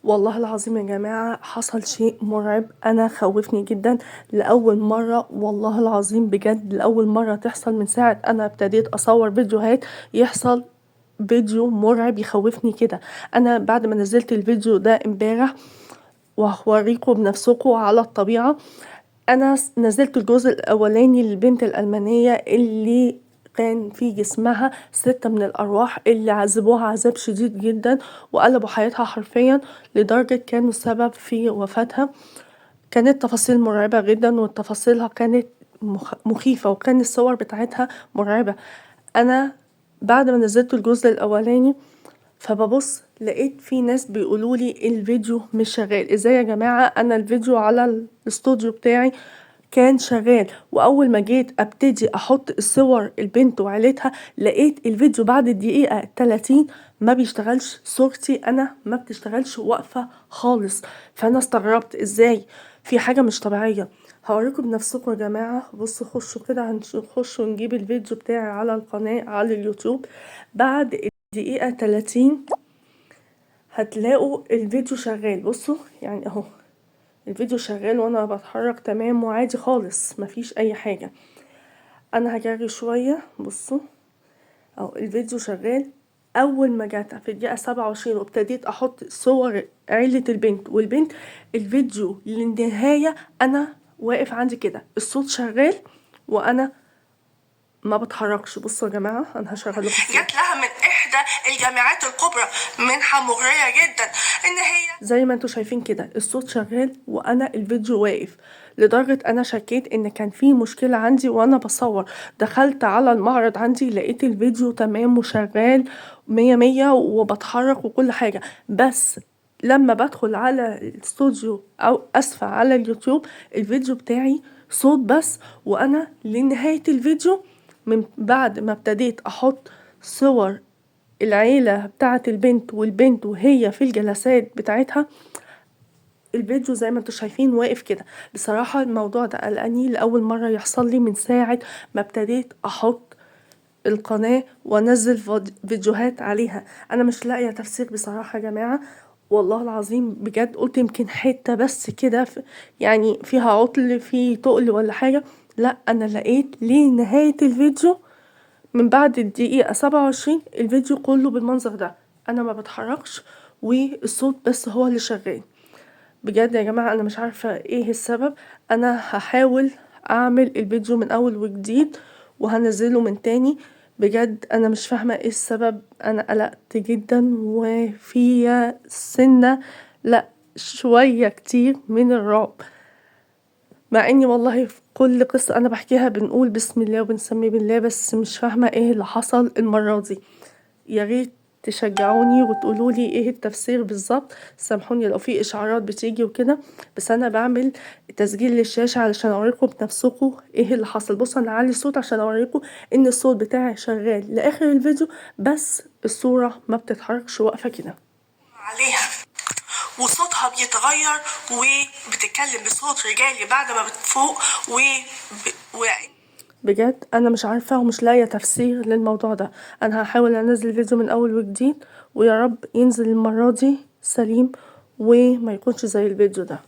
والله العظيم يا جماعة حصل شيء مرعب، أنا خوفني جدا لأول مرة، والله العظيم بجد لأول مرة تحصل من ساعة أنا ابتديت أصور فيديوهات يحصل فيديو مرعب يخوفني كده. أنا بعد ما نزلت الفيديو ده امبارح وهوريكم بنفسكم على الطبيعة، أنا نزلت الجزء الأولاني للبنت الألمانية اللي كان في جسمها 6 من الأرواح اللي عذبوها عذاب شديد جدا وقلبوا حياتها حرفيا لدرجة كانوا السبب في وفاتها. كانت تفاصيل مرعبة جدا وتفاصيلها كانت مخيفة وكان الصور بتاعتها مرعبة. أنا بعد ما نزلت الجزء الأولاني فببص لقيت في ناس بيقولولي الفيديو مش شغال. ازاي يا جماعة؟ انا الفيديو على الاستوديو بتاعي كان شغال، واول ما جيت ابتدي احط الصور البنت وعيلتها لقيت الفيديو بعد الدقيقة 30 ما بيشتغلش، صورتي انا ما بتشتغلش، واقفة خالص. فانا استغربت ازاي، في حاجة مش طبيعية. هوريكم بنفسكم يا جماعة. بصوا خشوا كده، هنخش ونجيب الفيديو بتاعي على القناة على اليوتيوب. بعد دقيقة 30 هتلاقوا الفيديو شغال. بصوا يعني اهو الفيديو شغال وانا بتحرك تمام وعادي خالص مفيش اي حاجة. انا هجري شوية. بصوا اهو الفيديو شغال. اول ما جت في الدقيقة 27 وابتديت احط صور عيلة البنت والبنت، الفيديو للنهاية انا واقف عندي كده، الصوت شغال وانا ما بتحركش. بصوا يا جماعة انا هشغل لكم. جات لها من احدى الجامعات الكبرى منحة مغرية جدا ان هي زي ما انتوا شايفين كده الصوت شغال وانا الفيديو واقف، لدرجة انا شكيت ان كان في مشكلة عندي وانا بصور. دخلت على المعرض عندي لقيت الفيديو تمام وشغال 100 وبتحرك وكل حاجة. بس لما بدخل على الاستوديو او اسفة على اليوتيوب الفيديو بتاعي صوت بس، وانا لنهاية الفيديو من بعد ما ابتديت احط صور العيلة بتاعة البنت والبنت وهي في الجلسات بتاعتها الفيديو زي ما انتوا شايفين واقف كده. بصراحة الموضوع ده قلقني، لأول مرة يحصل لي من ساعة ما ابتديت احط القناة وانزل فيديوهات عليها. انا مش لاقية تفسير بصراحة يا جماعة، والله العظيم بجد قلت يمكن حتة بس كده يعني فيها عطل في تقل ولا حاجة. لا انا لقيت لنهاية الفيديو من بعد الدقيقة 27 الفيديو كله بالمنظر ده، انا ما بتحركش والصوت بس هو اللي شغال. بجد يا جماعة انا مش عارفة ايه السبب. انا هحاول اعمل الفيديو من اول وجديد وهنزله من تاني. بجد انا مش فاهمة ايه السبب، انا قلقت جدا وفي سنة لا شوية كتير من الرعب، مع اني والله في كل قصة انا بحكيها بنقول بسم الله وبنسمي بالله، بس مش فاهمة ايه اللي حصل المرة دي. يا ريت تشجعوني وتقولوا لي ايه التفسير بالظبط. سامحوني لو في اشعارات بتيجي وكده، بس انا بعمل تسجيل للشاشة علشان اوريكم بنفسكم ايه اللي حصل. بصوا انا اعلي الصوت عشان اوريكم ان الصوت بتاعي شغال لاخر الفيديو، بس الصورة ما بتتحركش واقفة كده عليها وصوتها بيتغير وبتتكلم بصوت رجالي بعد ما بتفوق بجد انا مش عارفة ومش لاقية تفسير للموضوع ده. انا هحاول انزل فيديو من اول وجديد ويا رب ينزل المرة دي سليم وما يكونش زي الفيديو ده.